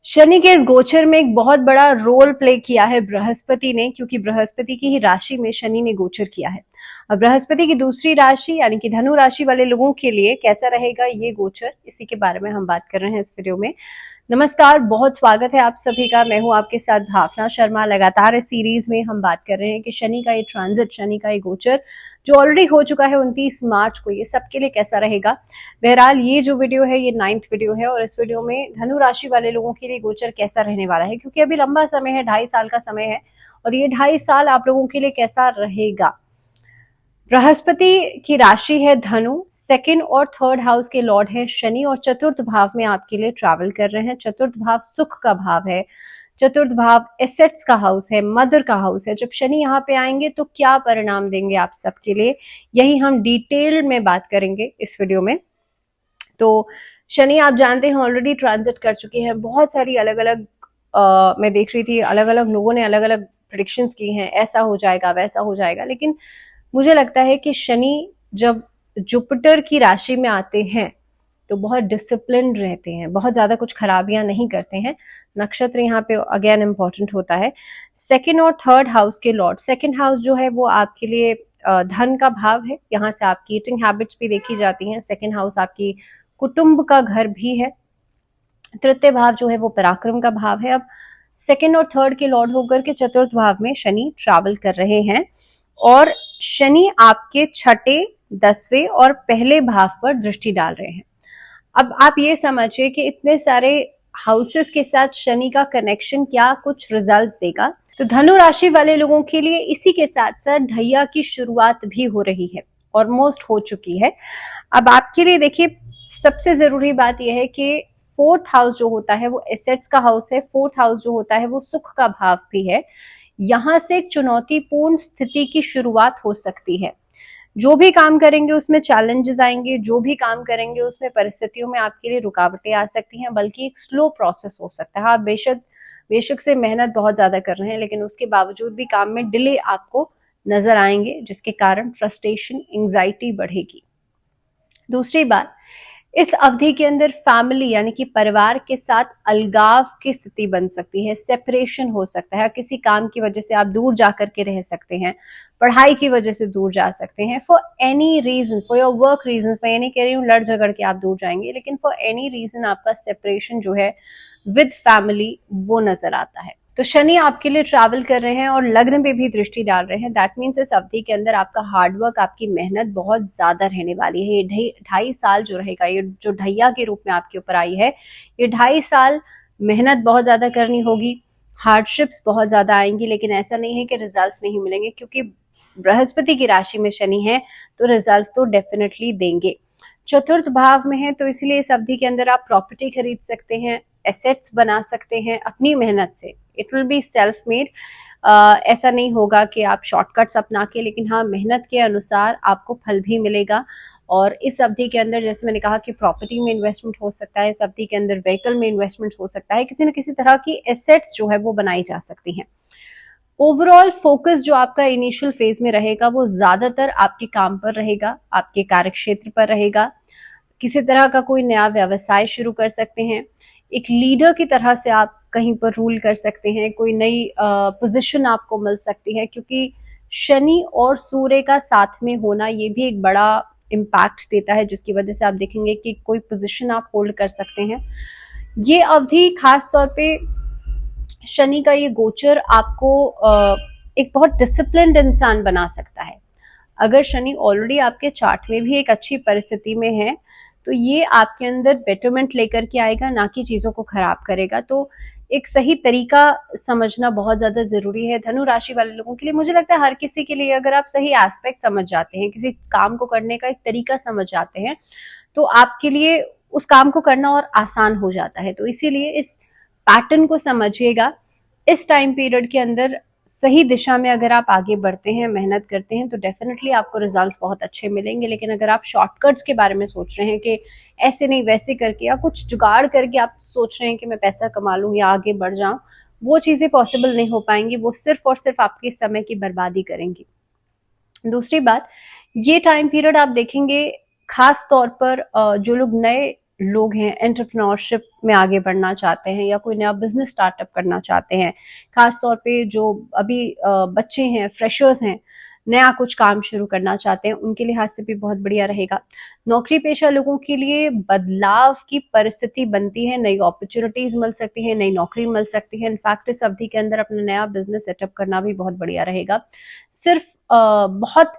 शनि के इस गोचर में एक बहुत बड़ा रोल प्ले किया है बृहस्पति ने, क्योंकि बृहस्पति की ही राशि में शनि ने गोचर किया है। अब बृहस्पति की दूसरी राशि यानी कि धनु राशि वाले लोगों के लिए कैसा रहेगा ये गोचर, इसी के बारे में हम बात कर रहे हैं इस वीडियो में। नमस्कार, बहुत स्वागत है आप सभी का। मैं हूं आपके साथ भावना शर्मा। लगातार इस सीरीज में हम बात कर रहे हैं कि शनि का ये ट्रांजिट, शनि का ये गोचर जो ऑलरेडी हो चुका है 29 मार्च को, ये सबके लिए कैसा रहेगा। बहरहाल ये जो वीडियो है ये 9th वीडियो है और इस वीडियो में धनु राशि वाले लोगों के लिए गोचर कैसा रहने वाला है, क्योंकि अभी लंबा समय है, 2.5 साल का समय है और ये 2.5 साल आप लोगों के लिए कैसा रहेगा। बृहस्पति की राशि है धनु, सेकंड और थर्ड हाउस के लॉर्ड है शनि और चतुर्थ भाव में आपके लिए ट्रैवल कर रहे हैं। चतुर्थ भाव सुख का भाव है, चतुर्थ भाव एसेट्स का हाउस है, मदर का हाउस है। जब शनि यहाँ पे आएंगे तो क्या परिणाम देंगे आप सबके लिए, यही हम डिटेल में बात करेंगे इस वीडियो में। तो शनि आप जानते हैं ऑलरेडी ट्रांजिट कर चुके हैं। बहुत सारी अलग अलग मैं देख रही थी, अलग अलग लोगों ने अलग अलग प्रेडिक्शंस की हैं, ऐसा हो जाएगा वैसा हो जाएगा, लेकिन मुझे लगता है कि शनि जब जुपिटर की राशि में आते हैं तो बहुत डिसिप्लिन रहते हैं, बहुत ज्यादा कुछ खराबियां नहीं करते हैं। नक्षत्र यहाँ पे अगेन इंपॉर्टेंट होता है। सेकंड और थर्ड हाउस के लॉर्ड, सेकंड हाउस जो है वो आपके लिए धन का भाव है, यहाँ से आपकी ईटिंग हैबिट्स भी देखी जाती हैं। सेकंड हाउस आपकी कुटुंब का घर भी है। तृतीय भाव जो है वो पराक्रम का भाव है। अब सेकंड और थर्ड के लॉर्ड होकर के चतुर्थ भाव में शनि ट्रैवल कर रहे हैं और शनि आपके छठे, 10वें और पहले भाव पर दृष्टि डाल रहे हैं। अब आप ये समझिए कि इतने सारे हाउसेस के साथ शनि का कनेक्शन क्या कुछ रिजल्ट्स देगा। तो धनु राशि वाले लोगों के लिए इसी के साथ साथ ढैया की शुरुआत भी हो रही है, ऑलमोस्ट हो चुकी है। अब आपके लिए देखिए, सबसे जरूरी बात यह है कि फोर्थ हाउस जो होता है वो एसेट्स का हाउस है, फोर्थ हाउस जो होता है वो सुख का भाव भी है। यहां से एक चुनौतीपूर्ण स्थिति की शुरुआत हो सकती है। जो भी काम करेंगे उसमें चैलेंजेस आएंगे, जो भी काम करेंगे उसमें परिस्थितियों में आपके लिए रुकावटें आ सकती हैं, बल्कि एक स्लो प्रोसेस हो सकता है। आप बेशक से मेहनत बहुत ज्यादा कर रहे हैं, लेकिन उसके बावजूद भी काम में डिले आपको नजर आएंगे, जिसके कारण फ्रस्ट्रेशन, एंजाइटी बढ़ेगी। दूसरी बात, इस अवधि के अंदर फैमिली यानी कि परिवार के साथ अलगाव की स्थिति बन सकती है, सेपरेशन हो सकता है। किसी काम की वजह से आप दूर जाकर के रह सकते हैं, पढ़ाई की वजह से दूर जा सकते हैं, for any reason, for your work reason. मैं ये नहीं कह रही हूँ लड़ झगड़ के आप दूर जाएंगे, लेकिन फॉर एनी रीजन आपका सेपरेशन जो है विद फैमिली वो नजर आता है। तो शनि आपके लिए ट्रैवल कर रहे हैं और लग्न पे भी दृष्टि डाल रहे हैं। दैट मीन्स इस अवधि के अंदर आपका हार्डवर्क, आपकी मेहनत बहुत ज्यादा रहने वाली है। ये 2.5 साल जो रहेगा, ये जो ढैया के रूप में आपके ऊपर आई है, ये 2.5 साल मेहनत बहुत ज्यादा करनी होगी, हार्डशिप्स बहुत ज्यादा आएंगी, लेकिन ऐसा नहीं है कि रिजल्ट्स नहीं मिलेंगे, क्योंकि बृहस्पति की राशि में शनि है तो रिजल्ट्स तो डेफिनेटली देंगे। चतुर्थ भाव में है तो इसलिए इस अवधि के अंदर आप प्रॉपर्टी खरीद सकते हैं, एसेट्स बना सकते हैं अपनी मेहनत से। It will be self made. ऐसा नहीं होगा कि आप शॉर्टकट्स अपना के, लेकिन हाँ, मेहनत के अनुसार आपको फल भी मिलेगा। और इस अवधि के अंदर जैसे मैंने कहा कि प्रॉपर्टी में इन्वेस्टमेंट हो सकता है, इस अवधि के अंदर व्हीकल में इन्वेस्टमेंट हो सकता है, किसी न किसी तरह की एसेट्स जो है वो बनाई जा सकती हैं। ओवरऑल फोकस जो आपका इनिशियल फेज में रहेगा वो ज्यादातर आपके काम पर रहेगा, आपके कार्यक्षेत्र पर रहेगा। किसी तरह का कोई नया व्यवसाय शुरू कर सकते हैं, एक लीडर की तरह से आप कहीं पर रूल कर सकते हैं, कोई नई पोजीशन आपको मिल सकती है, क्योंकि शनि और सूर्य का साथ में होना ये भी एक बड़ा इम्पैक्ट देता है, जिसकी वजह से आप देखेंगे कि कोई पोजीशन आप होल्ड कर सकते हैं। ये अवधि खास तौर पे शनि का ये गोचर आपको एक बहुत डिसिप्लिन्ड इंसान बना सकता है। अगर शनि ऑलरेडी आपके चार्ट में भी एक अच्छी परिस्थिति में है तो ये आपके अंदर बेटरमेंट लेकर के आएगा, ना कि चीजों को खराब करेगा। तो एक सही तरीका समझना बहुत ज्यादा जरूरी है धनु राशि वाले लोगों के लिए। मुझे लगता है हर किसी के लिए, अगर आप सही एस्पेक्ट समझ जाते हैं, किसी काम को करने का एक तरीका समझ जाते हैं, तो आपके लिए उस काम को करना और आसान हो जाता है। तो इसीलिए इस पैटर्न को समझिएगा। इस टाइम पीरियड के अंदर सही दिशा में अगर आप आगे बढ़ते हैं, मेहनत करते हैं, तो डेफिनेटली आपको रिजल्ट्स बहुत अच्छे मिलेंगे। लेकिन अगर आप शॉर्टकट्स के बारे में सोच रहे हैं कि ऐसे नहीं वैसे करके या कुछ जुगाड़ करके आप सोच रहे हैं कि मैं पैसा कमा लूं या आगे बढ़ जाऊं, वो चीजें पॉसिबल नहीं हो पाएंगी। वो सिर्फ और सिर्फ आपके समय की बर्बादी करेंगी। दूसरी बात, ये टाइम पीरियड आप देखेंगे खास तौर पर जो लोग नए लोग हैं एंटरप्रेन्योरशिप में आगे बढ़ना चाहते हैं या कोई नया बिजनेस स्टार्टअप करना चाहते हैं, खास तौर पे जो अभी बच्चे हैं, फ्रेशर्स हैं, नया कुछ काम शुरू करना चाहते हैं, उनके लिहाज से भी बहुत बढ़िया रहेगा। नौकरी पेशा लोगों के लिए बदलाव की परिस्थिति बनती है, नई अपॉर्चुनिटीज मिल सकती है, नई नौकरी मिल सकती है। इनफैक्ट इस अवधि के अंदर अपना नया बिजनेस सेटअप करना भी बहुत बढ़िया रहेगा। सिर्फ बहुत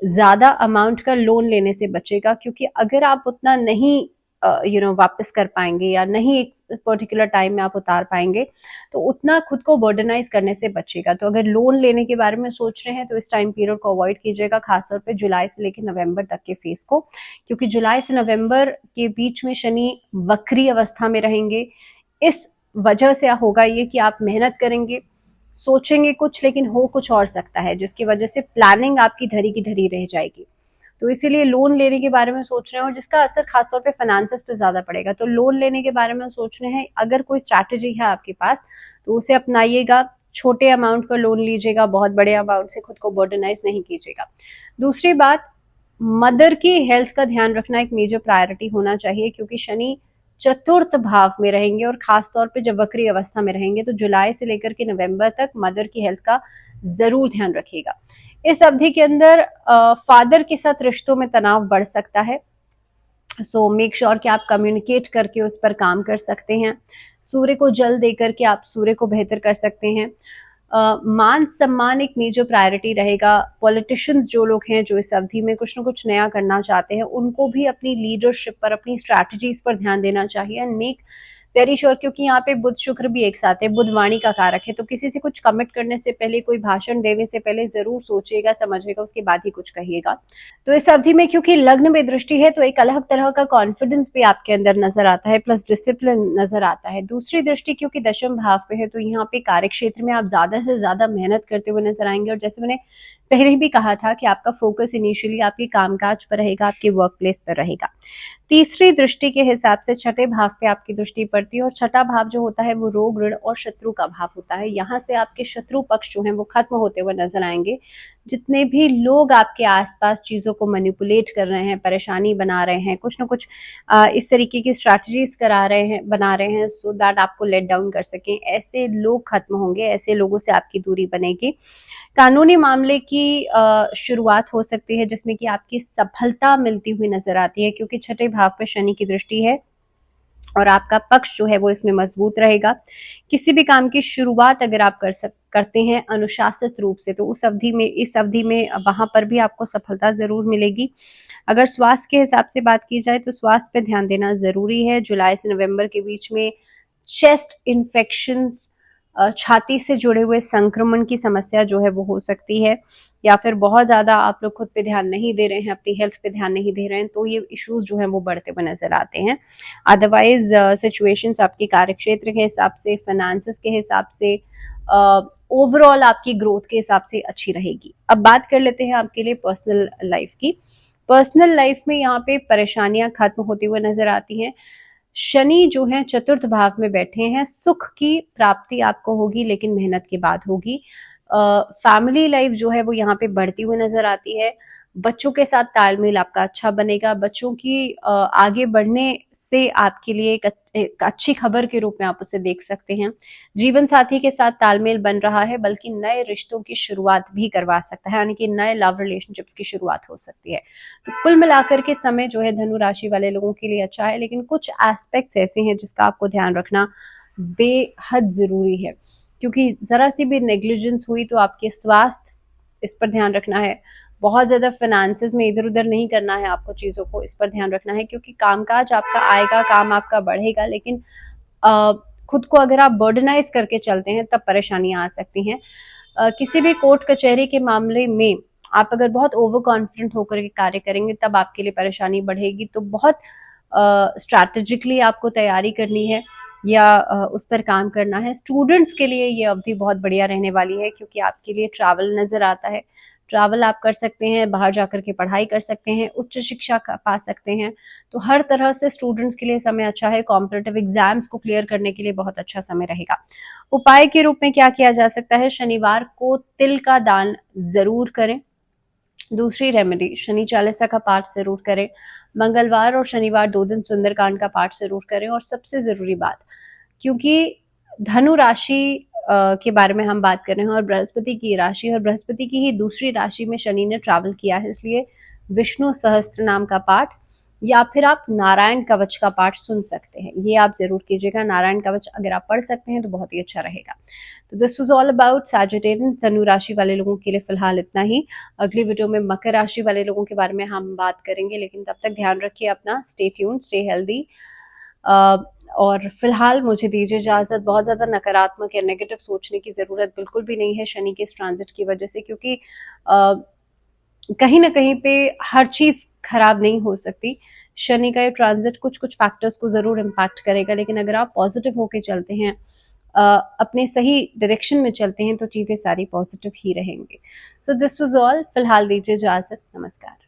ज्यादा अमाउंट का लोन लेने से बचेगा, क्योंकि अगर आप उतना नहीं वापस कर पाएंगे या नहीं एक पर्टिकुलर टाइम में आप उतार पाएंगे, तो उतना खुद को बर्डनाइज करने से बचेगा। तो अगर लोन लेने के बारे में सोच रहे हैं तो इस टाइम पीरियड को अवॉइड कीजिएगा, खासतौर पे जुलाई से लेकर नवंबर तक के फेज को, क्योंकि जुलाई से नवंबर के बीच में शनि वक्री अवस्था में रहेंगे। इस वजह से होगा ये कि आप मेहनत करेंगे, सोचेंगे कुछ, लेकिन हो कुछ और सकता है, जिसकी वजह से प्लानिंग आपकी धरी की धरी रह जाएगी। तो इसीलिए लोन लेने के बारे में सोच रहे हैं और जिसका असर खासतौर पे फाइनेंसेस पे ज्यादा पड़ेगा, तो लोन लेने के बारे में सोच रहे हैं। अगर कोई स्ट्रैटेजी है आपके पास तो उसे अपनाइएगा, छोटे अमाउंट का लोन लीजिएगा, बहुत बड़े अमाउंट से खुद को बर्डनाइज नहीं कीजिएगा। दूसरी बात, मदर की हेल्थ का ध्यान रखना एक मेजर प्रायोरिटी होना चाहिए, क्योंकि शनि चतुर्थ भाव में रहेंगे और खासतौर पे जब वक्री अवस्था में रहेंगे तो जुलाई से लेकर के नवंबर तक मदर की हेल्थ का जरूर ध्यान रखिएगा। इस अवधि के अंदर फादर के साथ रिश्तों में तनाव बढ़ सकता है, सो मेक श्योर कि आप कम्युनिकेट करके उस पर काम कर सकते हैं। सूर्य को जल देकर के आप सूर्य को बेहतर कर सकते हैं। मान सम्मान एक मेजर प्रायोरिटी रहेगा। पॉलिटिशियंस जो लोग हैं जो इस अवधि में कुछ ना कुछ नया करना चाहते हैं, उनको भी अपनी लीडरशिप पर, अपनी स्ट्रैटेजीज पर ध्यान देना चाहिए एंड मेक वेरी श्योर, क्योंकि यहाँ पे बुध शुक्र भी एक साथ है, बुध वाणी का कारक है, तो किसी से कुछ कमिट करने से पहले, कोई भाषण देने से पहले जरूर सोचिएगा, समझिएगा, उसके बाद ही कुछ कहिएगा। तो इस अवधि में क्योंकि लग्न में दृष्टि है तो एक अलग तरह का कॉन्फिडेंस भी आपके अंदर नजर आता है, प्लस डिसिप्लिन नजर आता है। दूसरी दृष्टि क्योंकि दशम भाव पे है तो यहाँ पे कार्य क्षेत्र में आप ज्यादा से ज्यादा मेहनत करते हुए नजर आएंगे, और जैसे मैंने पहले भी कहा था कि आपका फोकस इनिशियली आपके कामकाज पर रहेगा, आपके वर्क प्लेस पर रहेगा। तीसरी दृष्टि के हिसाब से छठे भाव पे आपकी दृष्टि पड़ती है, और छठा भाव जो होता है वो रोग, ऋण और शत्रु का भाव होता है। यहाँ से आपके शत्रु पक्ष जो है वो खत्म होते हुए नजर आएंगे। जितने भी लोग आपके आसपास चीजों को मैनिपुलेट कर रहे हैं, परेशानी बना रहे हैं, कुछ ना कुछ इस तरीके की स्ट्रैटेजीज बना रहे हैं सो दैट आपको लेट डाउन कर सकें, ऐसे लोग खत्म होंगे, ऐसे लोगों से आपकी दूरी बनेगी। कानूनी मामले की शुरुआत हो सकती है जिसमें कि आपकी सफलता मिलती हुई नजर आती है, क्योंकि छठे भाव पर शनि की दृष्टि है और आपका पक्ष जो है वो इसमें मजबूत रहेगा। किसी भी काम की शुरुआत अगर आप करते हैं अनुशासित रूप से, तो इस अवधि में वहां पर भी आपको सफलता जरूर मिलेगी। अगर स्वास्थ्य के हिसाब से बात की जाए तो स्वास्थ्य पे ध्यान देना जरूरी है। जुलाई से नवंबर के बीच में चेस्ट इन्फेक्शंस, छाती से जुड़े हुए संक्रमण की समस्या जो है वो हो सकती है, या फिर बहुत ज्यादा आप लोग खुद पे ध्यान नहीं दे रहे हैं, अपनी हेल्थ पे ध्यान नहीं दे रहे हैं, तो ये इश्यूज जो है वो बढ़ते हुए नजर आते हैं। अदरवाइज सिचुएशंस आपकी कार्यक्षेत्र के हिसाब से, फाइनेंसेस के हिसाब से, ओवरऑल आपकी ग्रोथ के हिसाब से अच्छी रहेगी। अब बात कर लेते हैं आपके लिए पर्सनल लाइफ की। पर्सनल लाइफ में यहाँ पे परेशानियां खत्म होती हुए नजर आती हैं। शनि जो है चतुर्थ भाव में बैठे हैं, सुख की प्राप्ति आपको होगी लेकिन मेहनत के बाद होगी। फैमिली लाइफ जो है वो यहाँ पे बढ़ती हुई नजर आती है। बच्चों के साथ तालमेल आपका अच्छा बनेगा। बच्चों की आगे बढ़ने से आपके लिए एक अच्छी खबर के रूप में आप उसे देख सकते हैं। जीवन साथी के साथ तालमेल बन रहा है, बल्कि नए रिश्तों की शुरुआत भी करवा सकता है, यानी कि नए लव रिलेशनशिप्स की शुरुआत हो सकती है। तो कुल मिलाकर के समय जो है धनु राशि वाले लोगों के लिए अच्छा है, लेकिन कुछ एस्पेक्ट्स ऐसे हैं जिसका आपको ध्यान रखना बेहद जरूरी है, क्योंकि जरा सी भी नेग्लिजेंस हुई तो आपके स्वास्थ्य, इस पर ध्यान रखना है। बहुत ज्यादा फाइनेंसेस में इधर उधर नहीं करना है आपको, चीजों को इस पर ध्यान रखना है, क्योंकि कामकाज आपका आएगा, काम आपका बढ़ेगा, लेकिन खुद को अगर आप बर्डनाइज करके चलते हैं तब परेशानियां आ सकती हैं। किसी भी कोर्ट कचहरी के मामले में आप अगर बहुत ओवर कॉन्फिडेंट होकर के कार्य करेंगे तब आपके लिए परेशानी बढ़ेगी। तो बहुत स्ट्रैटेजिकली आपको तैयारी करनी है या उस पर काम करना है। स्टूडेंट्स के लिए ये अवधि बहुत बढ़िया रहने वाली है, क्योंकि आपके लिए ट्रैवल नजर आता है। ट्रैवल आप कर सकते हैं, बाहर जाकर के पढ़ाई कर सकते हैं, उच्च शिक्षा पा सकते हैं। तो हर तरह से स्टूडेंट्स के लिए समय अच्छा है। कॉम्पिटिटिव एग्जाम्स को क्लियर करने के लिए बहुत अच्छा समय रहेगा। उपाय के रूप में क्या किया जा सकता है? शनिवार को तिल का दान जरूर करें। दूसरी रेमेडी, शनि चालीसा का पाठ जरूर करें। मंगलवार और शनिवार 2 दिन सुंदरकांड का पाठ जरूर करें। और सबसे जरूरी बात, क्योंकि धनु राशि के बारे में हम बात कर रहे हैं और बृहस्पति की राशि, और बृहस्पति की ही दूसरी राशि में शनि ने ट्रैवल किया है, इसलिए विष्णु सहस्त्र नाम का पाठ या फिर आप नारायण कवच का पाठ सुन सकते हैं, ये आप जरूर कीजिएगा। नारायण कवच अगर आप पढ़ सकते हैं तो बहुत ही अच्छा रहेगा। तो this was all about Sagittarians, धनु राशि वाले लोगों के लिए फिलहाल इतना ही। अगली वीडियो में मकर राशि वाले लोगों के बारे में हम बात करेंगे, लेकिन तब तक ध्यान रखिए अपना, स्टे ट्यून, स्टे हेल्दी। और फिलहाल मुझे दीजिए इजाजत। बहुत ज्यादा नकारात्मक या नेगेटिव सोचने की जरूरत बिल्कुल भी नहीं है शनि के इस ट्रांजिट की वजह से, क्योंकि कहीं ना कहीं पे हर चीज खराब नहीं हो सकती। शनि का ये ट्रांजिट कुछ कुछ फैक्टर्स को जरूर इम्पैक्ट करेगा, लेकिन अगर आप पॉजिटिव होके चलते हैं, अपने सही डायरेक्शन में चलते हैं, तो चीजें सारी पॉजिटिव ही रहेंगी। सो दिस वाज ऑल, फिलहाल दीजिए इजाजत। नमस्कार।